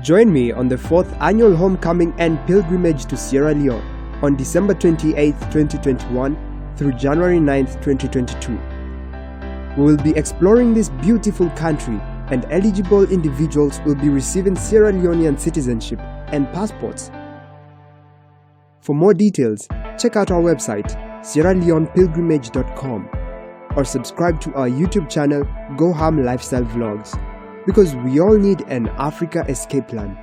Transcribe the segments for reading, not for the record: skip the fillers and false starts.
Join me on the 4th annual Homecoming and Pilgrimage to Sierra Leone on December 28, 2021 through January 9, 2022. We will be exploring this beautiful country, and eligible individuals will be receiving Sierra Leonean citizenship and passports. For more details, check out our website, sierraleonepilgrimage.com, or subscribe to our YouTube channel, Go Ham Lifestyle Vlogs, because we all need an Africa escape plan.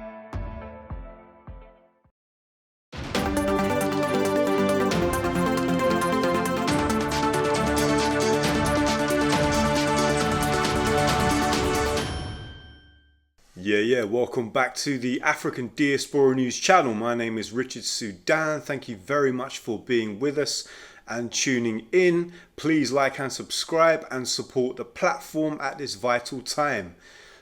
Welcome back to the African Diaspora News channel. My name is Richard Sudan. Thank you very much for being with us and tuning in. Please like and subscribe and support the platform at this vital time.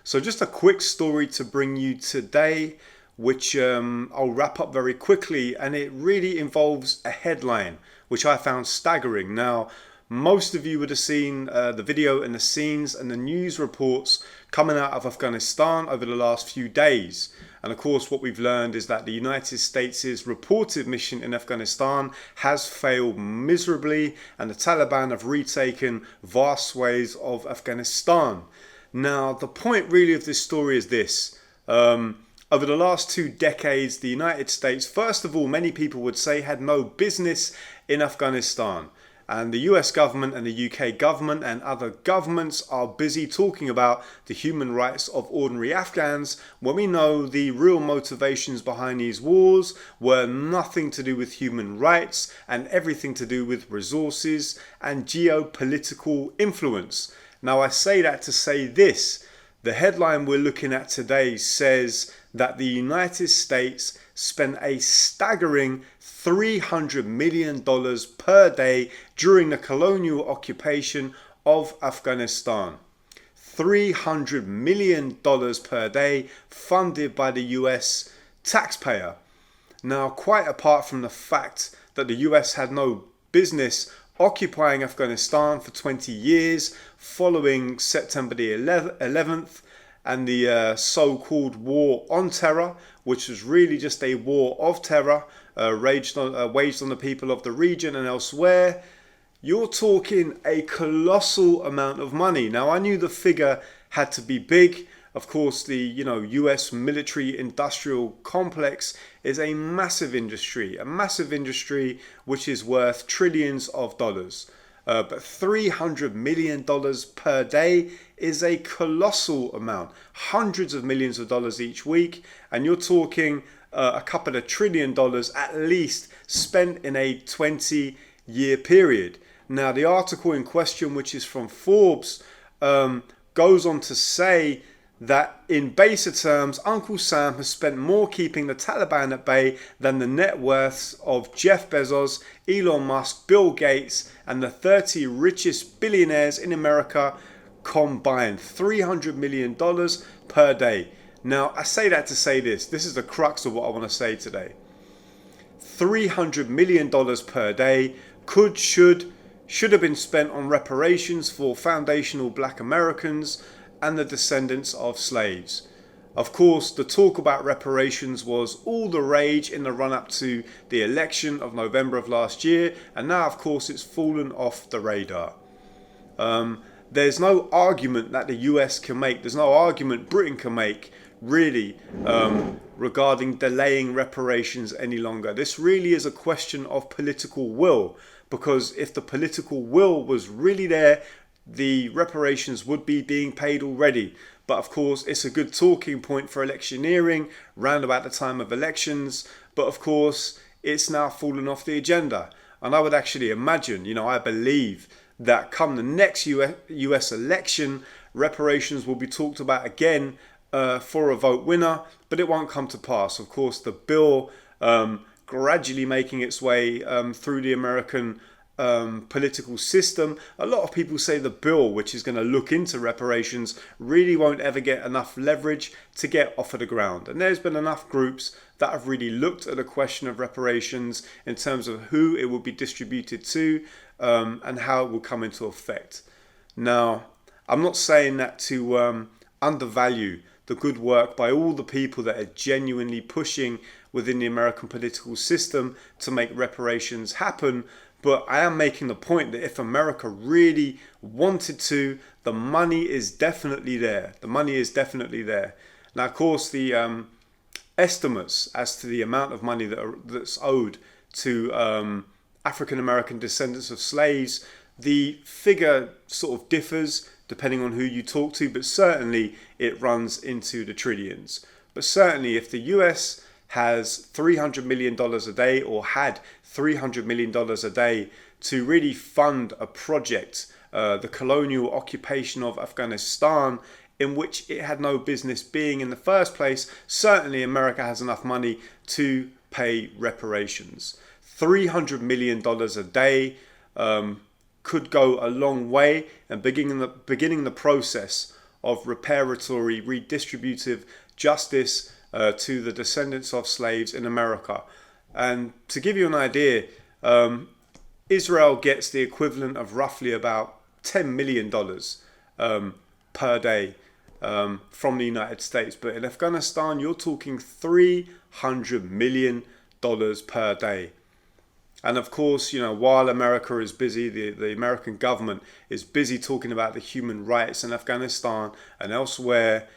So just a quick story to bring you today, which I'll wrap up very quickly, and it really involves a headline which I found staggering. Now, most of you would have seen the video and the scenes and the news reports coming out of Afghanistan over the last few days. And of course, what we've learned is that the United States' reported mission in Afghanistan has failed miserably, and the Taliban have retaken vast swathes of Afghanistan. Now, the point really of this story is this. Over the last 2 decades, the United States, first of all, many people would say, had no business in Afghanistan. And the US government and the UK government and other governments are busy talking about the human rights of ordinary Afghans, when we know the real motivations behind these wars were nothing to do with human rights and everything to do with resources and geopolitical influence. Now, I say that to say this. The headline we're looking at today says that the United States spent a staggering $300 million per day during the colonial occupation of Afghanistan. $300 million per day funded by the US taxpayer. Now, quite apart from the fact that the US had no business occupying Afghanistan for 20 years following September the 11th and the so-called war on terror, which was really just a war of terror waged on the people of the region and elsewhere, you're talking a colossal amount of money. Now, I knew the figure had to be big. Of course, the US military industrial complex is a massive industry which is worth trillions of dollars. But $300 million per day is a colossal amount. Hundreds of millions of dollars each week. And you're talking a couple of $1 trillion at least spent in a 20-year period. Now, the article in question, which is from Forbes, goes on to say that in baser terms, Uncle Sam has spent more keeping the Taliban at bay than the net worths of Jeff Bezos, Elon Musk, Bill Gates, and the 30 richest billionaires in America combined. $300 million per day. Now, I say that to say this. This is the crux of what I want to say today. $300 million per day should have been spent on reparations for foundational black Americans and the descendants of slaves. Of course, the talk about reparations was all the rage in the run-up to the election of November of last year, and now, of course, it's fallen off the radar. There's no argument that the US can make, there's no argument Britain can make, really, regarding delaying reparations any longer. This really is a question of political will, because if the political will was really there, the reparations would be being paid already. But of course, it's a good talking point for electioneering round about the time of elections. But of course, it's now fallen off the agenda. And I would actually imagine, I believe that come the next US election, reparations will be talked about again for a vote winner, but it won't come to pass. Of course, the bill gradually making its way through the American political system. A lot of people say the bill, which is going to look into reparations, really won't ever get enough leverage to get off of the ground. And there's been enough groups that have really looked at the question of reparations in terms of who it will be distributed to and how it will come into effect. Now, I'm not saying that to undervalue the good work by all the people that are genuinely pushing within the American political system to make reparations happen. But I am making the point that if America really wanted to, the money is definitely there. The money is definitely there. Now, of course, the estimates as to the amount of money that's owed to African American descendants of slaves, the figure sort of differs depending on who you talk to, but certainly it runs into the trillions. But certainly if the US has $300 million a day, or had $300 million a day to really fund a project, the colonial occupation of Afghanistan, in which it had no business being in the first place, certainly America has enough money to pay reparations. $300 million a day could go a long way in beginning the process of reparatory, redistributive justice to the descendants of slaves in America. And to give you an idea, Israel gets the equivalent of roughly about $10 million per day from the United States. But in Afghanistan, you're talking $300 million per day. And of course, you know, while America is busy, the American government is busy talking about the human rights in Afghanistan and elsewhere,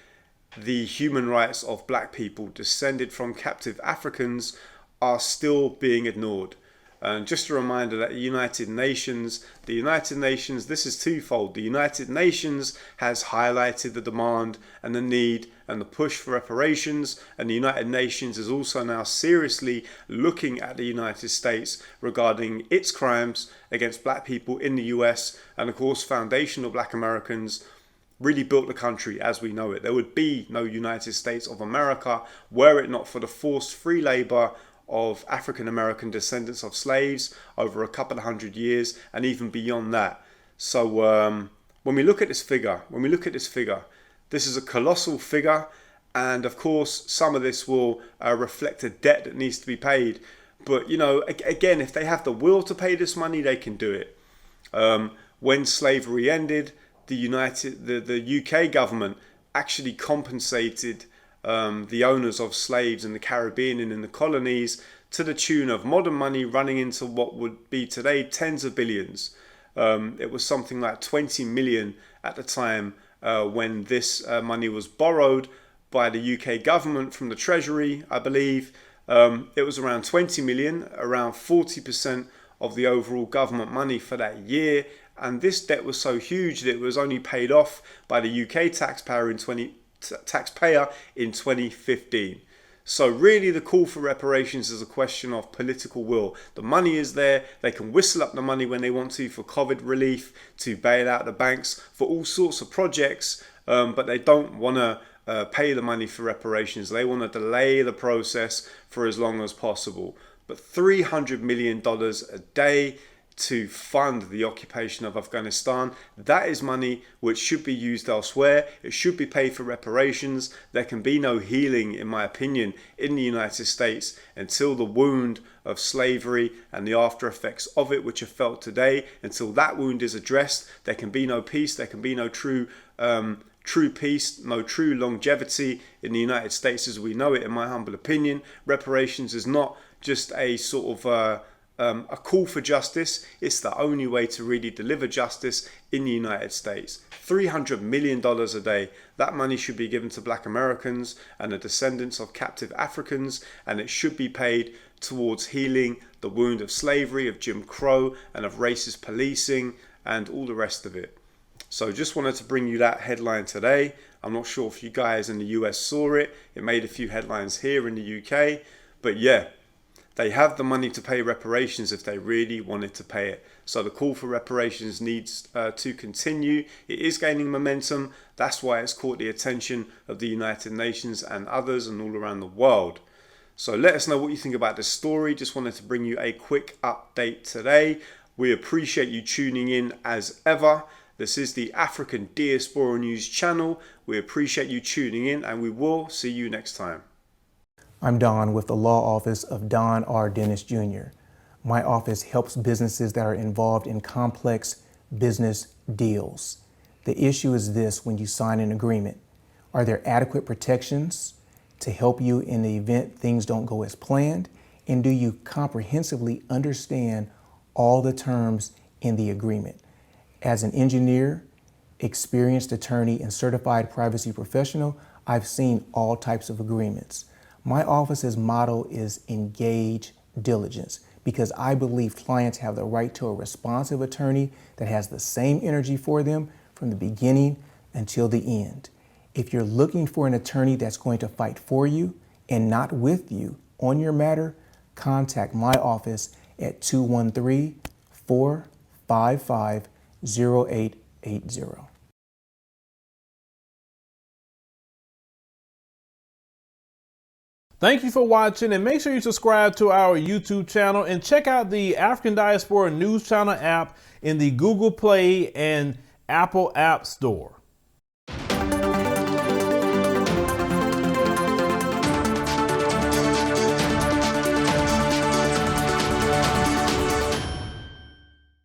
the human rights of black people descended from captive Africans are still being ignored. And just a reminder that the United Nations, this is twofold. The United Nations has highlighted the demand and the need and the push for reparations. And the United Nations is also now seriously looking at the United States regarding its crimes against black people in the US. And of course, foundational black Americans really built the country as we know it. There would be no United States of America were it not for the forced free labor of African American descendants of slaves over a couple of hundred years and even beyond that. So when we look at this figure, this is a colossal figure, and of course some of this will reflect a debt that needs to be paid. But you know, again, if they have the will to pay this money, they can do it. When slavery ended, the UK government actually compensated the owners of slaves in the Caribbean and in the colonies to the tune of modern money running into what would be today tens of billions. It was something like 20 million at the time when this money was borrowed by the UK government from the Treasury, I believe. It was around 20 million, around 40% of the overall government money for that year. And this debt was so huge that it was only paid off by the UK taxpayer in 2015. So really the call for reparations is a question of political will. The money is there. They can whistle up the money when they want to for COVID relief, to bail out the banks, for all sorts of projects, but they don't want to pay the money for reparations. They want to delay the process for as long as possible. But $300 million a day to fund the occupation of Afghanistan, that is money which should be used elsewhere. It should be paid for reparations. There can be no healing, in my opinion, in the United States until the wound of slavery and the after effects of it, which are felt today, until that wound is addressed, there can be no peace. There can be no true peace, no true longevity in the United States as we know it, in my humble opinion. Reparations is not just a sort of a call for justice. It's the only way to really deliver justice in the United States. $300 million a day. That money should be given to black Americans and the descendants of captive Africans, and it should be paid towards healing the wound of slavery, of Jim Crow, and of racist policing, and all the rest of it. So just wanted to bring you that headline today. I'm not sure if you guys in the US saw it. It made a few headlines here in the UK. But yeah, they have the money to pay reparations if they really wanted to pay it. So the call for reparations needs to continue. It is gaining momentum. That's why it's caught the attention of the United Nations and others and all around the world. So let us know what you think about this story. Just wanted to bring you a quick update today. We appreciate you tuning in as ever. This is the African Diaspora News channel. We appreciate you tuning in, and we will see you next time. I'm Don with the Law Office of Don R. Dennis Jr. My office helps businesses that are involved in complex business deals. The issue is this: when you sign an agreement, Are there adequate protections to help you in the event things don't go as planned? And do you comprehensively understand all the terms in the agreement? As an engineer, experienced attorney, and certified privacy professional, I've seen all types of agreements. My office's motto is engage diligence, because I believe clients have the right to a responsive attorney that has the same energy for them from the beginning until the end. If you're looking for an attorney that's going to fight for you and not with you on your matter, contact my office at 213-455-0880. Thank you for watching, and make sure you subscribe to our YouTube channel and check out the African Diaspora News Channel app in the Google Play and Apple App Store.